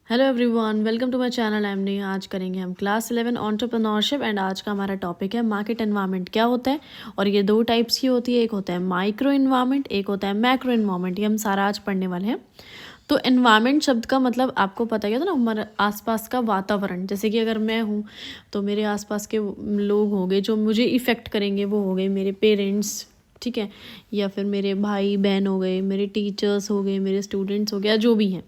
Hello everyone, welcome to my channel. I am Neha. आज करेंगे हम क्लास 11 एंटरप्रेन्योरशिप एंड आज का हमारा टॉपिक है मार्केट एनवायरनमेंट क्या होता है। और ये दो टाइप्स की होती है, एक होता है माइक्रो एनवायरनमेंट, एक होता है मैक्रो एनवायरनमेंट। ये हम सारा आज पढ़ने वाले हैं। तो एनवायरनमेंट शब्द का मतलब आपको पता ही है ना, हमारे आसपास का वातावरण। जैसे कि अगर मैं हूँ तो मेरे आसपास के लोग हो गए जो मुझे इफ़ेक्ट करेंगे, वो हो गए मेरे पेरेंट्स, ठीक है, या फिर मेरे भाई बहन हो गए, मेरे टीचर्स हो गए, मेरे स्टूडेंट्स हो गया, जो भी हैं।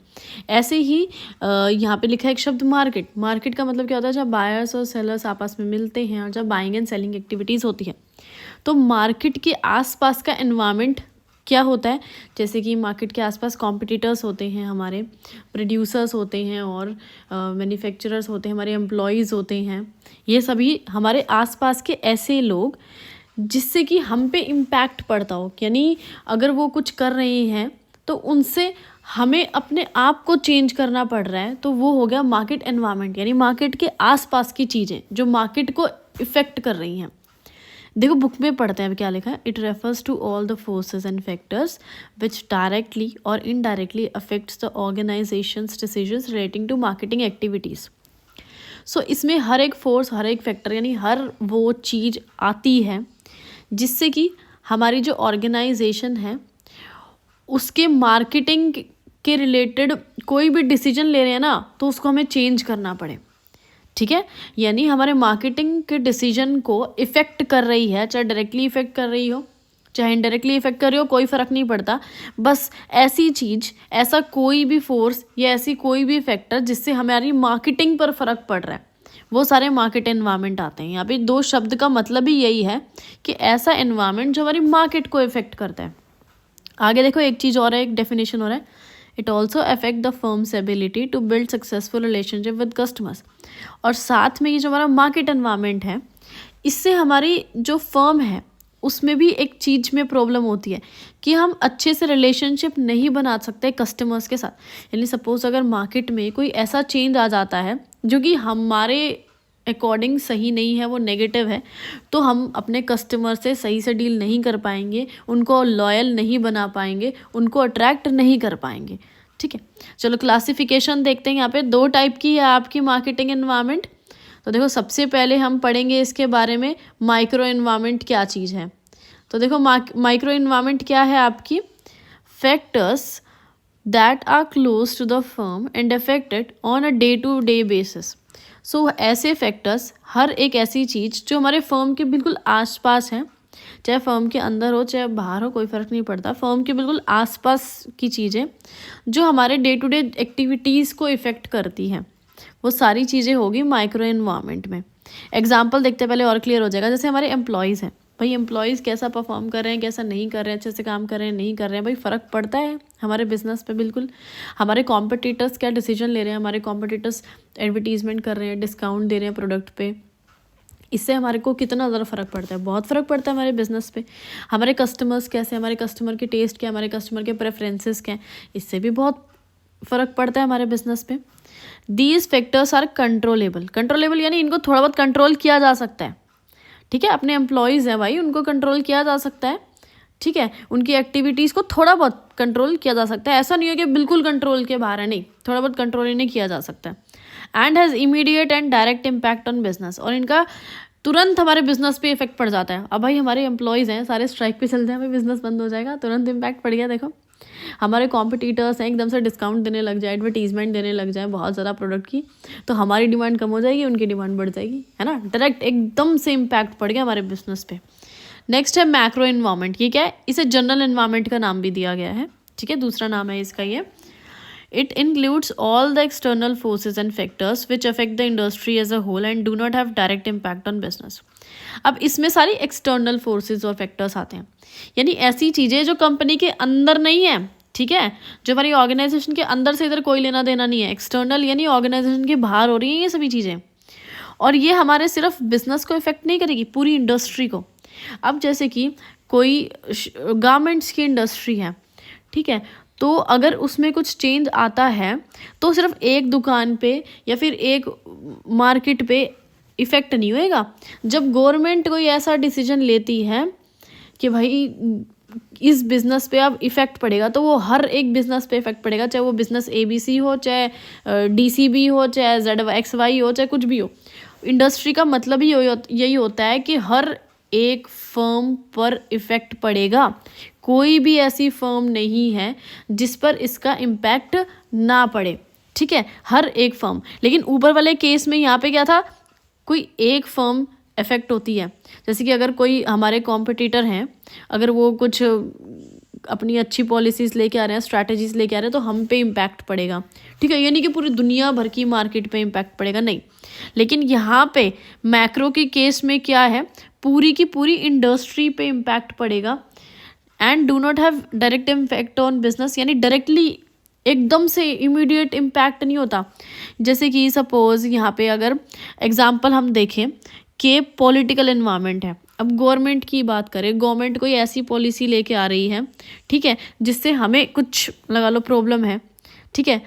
ऐसे ही यहाँ पे लिखा है एक शब्द मार्केट। मार्केट का मतलब क्या होता है? जब बायर्स और सेलर्स आपस में मिलते हैं और जब बाइंग एंड सेलिंग एक्टिविटीज़ होती है। तो मार्केट के आसपास का एनवायरनमेंट क्या होता है? जैसे कि मार्केट के आसपास कॉम्पिटिटर्स होते हैं, हमारे प्रोड्यूसर्स होते हैं और मैन्युफैक्चरर्स होते हैं, हमारे एम्प्लॉयज़ होते हैं। ये सभी हमारे आसपास के ऐसे लोग जिससे कि हम पे इम्पैक्ट पड़ता हो, यानी अगर वो कुछ कर रहे हैं तो उनसे हमें अपने आप को चेंज करना पड़ रहा है, तो वो हो गया मार्केट एनवायरनमेंट। यानी मार्केट के आसपास की चीज़ें जो मार्केट को इफ़ेक्ट कर रही हैं। देखो बुक में पढ़ते हैं क्या लिखा है। It refers to all the forces and factors which directly or indirectly affects the organisations decisions relating to marketing activities. So इसमें हर एक फोर्स, हर एक फैक्टर, यानी हर वो चीज़ आती है जिससे कि हमारी जो ऑर्गेनाइजेशन है उसके मार्केटिंग के रिलेटेड कोई भी डिसीजन ले रहे हैं ना, तो उसको हमें चेंज करना पड़े। ठीक है, यानी हमारे मार्केटिंग के डिसीजन को इफ़ेक्ट कर रही है, चाहे डायरेक्टली इफ़ेक्ट कर रही हो चाहे इनडायरेक्टली इफ़ेक्ट कर रही हो, कोई फ़र्क नहीं पड़ता। बस ऐसी चीज़, ऐसा कोई भी फोर्स या ऐसी कोई भी फैक्टर जिससे हमारी मार्केटिंग पर फ़र्क पड़ रहा है, वो सारे मार्केट एनवायरनमेंट आते हैं। यहाँ पे दो शब्द का मतलब ही यही है कि ऐसा एनवायरनमेंट जो हमारी मार्केट को इफ़ेक्ट करता है। आगे देखो एक चीज़ और है, एक डेफिनेशन और है। It also affect the firm's ability to build successful relationship with customers. और साथ में ये जो हमारा मार्केट एनवायरनमेंट है, इससे हमारी जो फर्म है उसमें भी एक चीज़ में प्रॉब्लम होती है कि हम अच्छे से रिलेशनशिप नहीं बना सकते कस्टमर्स के साथ। यानी सपोज अगर मार्केट में कोई ऐसा चेंज आ जाता है जो कि हमारे अकॉर्डिंग सही नहीं है, वो नेगेटिव है, तो हम अपने कस्टमर से सही से डील नहीं कर पाएंगे, उनको लॉयल नहीं बना पाएंगे, उनको अट्रैक्ट नहीं कर पाएंगे। ठीक है, चलो क्लासिफिकेशन देखते हैं। यहाँ पे दो टाइप की है आपकी मार्केटिंग एनवायरनमेंट। तो देखो सबसे पहले हम पढ़ेंगे इसके बारे में माइक्रो एनवायरनमेंट क्या चीज़ है। तो देखो माइक्रो एनवायरनमेंट क्या है आपकी? Factors that are close to the firm and affected on a day to day basis. So ऐसे फैक्टर्स, हर एक ऐसी चीज़ जो हमारे फर्म के बिल्कुल आसपास है, चाहे फर्म के अंदर हो चाहे बाहर हो, कोई फ़र्क नहीं पड़ता, फर्म के बिल्कुल आसपास की चीज़ें जो हमारे डे टू डे एक्टिविटीज़ को इफ़ेक्ट करती हैं, वो सारी चीज़ें होगी माइक्रो एनवायरनमेंट में। एग्जाम्पल देखते पहले और क्लियर हो जाएगा। जैसे हमारे एम्प्लॉयज़ हैं, भाई एम्प्लॉयज़ कैसा परफॉर्म कर रहे हैं, कैसा नहीं कर रहे हैं, अच्छे से काम कर रहे हैं नहीं कर रहे हैं, भाई फ़र्क पड़ता है हमारे बिजनेस पे बिल्कुल। हमारे कॉम्पिटिटर्स क्या डिसीजन ले रहे हैं, हमारे कॉम्पिटिटर्स एडवर्टीजमेंट कर रहे हैं, डिस्काउंट दे रहे हैं प्रोडक्ट पे, इससे हमारे को कितना ज़्यादा फ़र्क पड़ता है, बहुत फ़र्क पड़ता है हमारे बिज़नेस पे। हमारे कस्टमर्स कैसे, हमारे कस्टमर के टेस्ट क्या, हमारे कस्टमर के प्रेफरेंसेस क्या, इससे भी बहुत फ़र्क पड़ता है हमारे बिजनेस पे। These factors are controllable. Controllable यानी इनको थोड़ा बहुत कंट्रोल किया जा सकता है। ठीक है, अपने एम्प्लॉयज़ हैं भाई, उनको कंट्रोल किया जा सकता है। ठीक है, उनकी एक्टिविटीज़ को थोड़ा बहुत कंट्रोल किया जा सकता है। ऐसा नहीं है कि बिल्कुल कंट्रोल के बाहर है, नहीं, थोड़ा बहुत कंट्रोल इन्हें किया जा सकता है। And has immediate and direct impact on business. और इनका तुरंत हमारे बिजनेस पे इफेक्ट पड़ जाता है। अब भाई हमारे एम्प्लॉयज़ हैं, सारे स्ट्राइक पे चलते हैं, हमें बिजनेस बंद हो जाएगा, तुरंत इम्पैक्ट पड़ गया। देखो हमारे कॉम्पिटिटर्स हैं, एकदम से डिस्काउंट देने लग जाए, एडवर्टीजमेंट देने लग जाए बहुत ज़्यादा प्रोडक्ट की, तो हमारी डिमांड कम हो जाएगी, उनकी डिमांड बढ़ जाएगी, है ना। डायरेक्ट एकदम से इम्पैक्ट पड़ गया हमारे बिजनेस पे। नेक्स्ट है मैक्रो एनवायरनमेंट। ये क्या है? इसे जनरल एनवायरनमेंट का नाम भी दिया गया है। ठीक है, दूसरा नाम है इसका ये। It includes all the external forces and factors which affect the industry as a whole and do not have direct impact on business. अब इसमें सारी एक्सटर्नल फोर्सेस और फैक्टर्स आते हैं, यानी ऐसी चीज़ें जो कंपनी के अंदर नहीं है, ठीक है, जो हमारी ऑर्गेनाइजेशन के अंदर से इधर कोई लेना देना नहीं है। एक्सटर्नल यानी ऑर्गेनाइजेशन के बाहर हो रही हैं ये सभी चीज़ें, और ये हमारे सिर्फ बिजनेस को इफेक्ट नहीं करेगी, पूरी इंडस्ट्री को। अब जैसे कि कोई गारमेंट्स की इंडस्ट्री है, ठीक है, तो अगर उसमें कुछ चेंज आता है तो सिर्फ एक दुकान पे या फिर एक मार्केट पे इफ़ेक्ट नहीं होएगा। जब गवर्नमेंट कोई ऐसा डिसीजन लेती है कि भाई इस बिज़नेस पे अब इफ़ेक्ट पड़ेगा तो वो हर एक बिज़नेस पे इफ़ेक्ट पड़ेगा, चाहे वो बिज़नेस ABC हो, चाहे DCB हो, चाहे ZXY हो, चाहे कुछ भी हो। इंडस्ट्री का मतलब ही यही होता है कि हर एक फर्म पर इफ़ेक्ट पड़ेगा। कोई भी ऐसी फर्म नहीं है जिस पर इसका इम्पैक्ट ना पड़े, ठीक है, हर एक फर्म। लेकिन ऊपर वाले केस में यहाँ पे क्या था, कोई एक फर्म इफेक्ट होती है। जैसे कि अगर कोई हमारे कॉम्पिटिटर हैं, अगर वो कुछ अपनी अच्छी पॉलिसीज़ लेके आ रहे हैं, स्ट्रैटेजीज लेके आ रहे हैं, तो हम पे इम्पैक्ट पड़ेगा, ठीक है। ये नहीं कि पूरी दुनिया भर की मार्केट पे इम्पैक्ट पड़ेगा, नहीं। लेकिन यहाँ पे मैक्रो के केस में क्या है, पूरी की पूरी इंडस्ट्री पे इम्पैक्ट पड़ेगा and do not have direct impact on business, यानी डायरेक्टली एकदम से इमीडिएट इम्पैक्ट नहीं होता। जैसे कि सपोज यहाँ पे अगर एग्जांपल हम देखें कि पॉलिटिकल एनवायरनमेंट है, अब गवर्नमेंट की बात करें, गवर्नमेंट कोई ऐसी पॉलिसी लेके आ रही है, ठीक है, जिससे हमें कुछ लगा लो प्रॉब्लम है, ठीक है,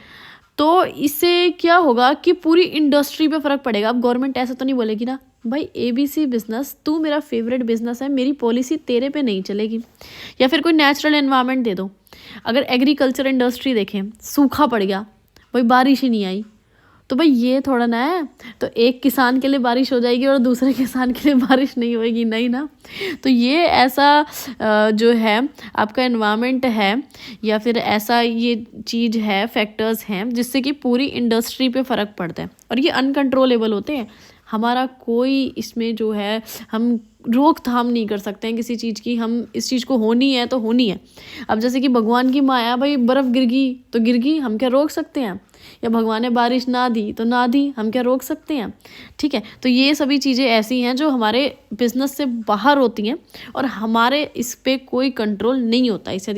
तो इससे क्या होगा कि पूरी इंडस्ट्री पे फ़र्क पड़ेगा। अब गवर्नमेंट ऐसा तो नहीं बोलेगी ना, भाई ABC बिजनेस तू मेरा फेवरेट बिजनेस है, मेरी पॉलिसी तेरे पे नहीं चलेगी। या फिर कोई नेचुरल एनवायरनमेंट दे दो, अगर एग्रीकल्चर इंडस्ट्री देखें, सूखा पड़ गया, भाई बारिश ही नहीं आई, तो भाई ये थोड़ा ना है, तो एक किसान के लिए बारिश हो जाएगी और दूसरे किसान के लिए बारिश नहीं होएगी, नहीं ना। तो ये ऐसा जो है आपका एनवायरनमेंट है या फिर ऐसा ये चीज़ है, फैक्टर्स हैं जिससे कि पूरी इंडस्ट्री पे फ़र्क पड़ता है और ये अनकंट्रोलेबल होते हैं। हमारा कोई इसमें जो है, हम रोकथाम नहीं कर सकते हैं किसी चीज़ की, हम इस चीज़ को होनी है तो होनी है। अब जैसे कि भगवान की माया, भाई बर्फ़ गिर गई तो गिर गई, हम क्या रोक सकते हैं, या भगवान ने बारिश ना दी तो ना दी, हम क्या रोक सकते हैं, ठीक है। तो ये सभी चीज़ें ऐसी हैं जो हमारे बिजनेस से बाहर होती हैं और हमारे इस पर कोई कंट्रोल नहीं होता। इससे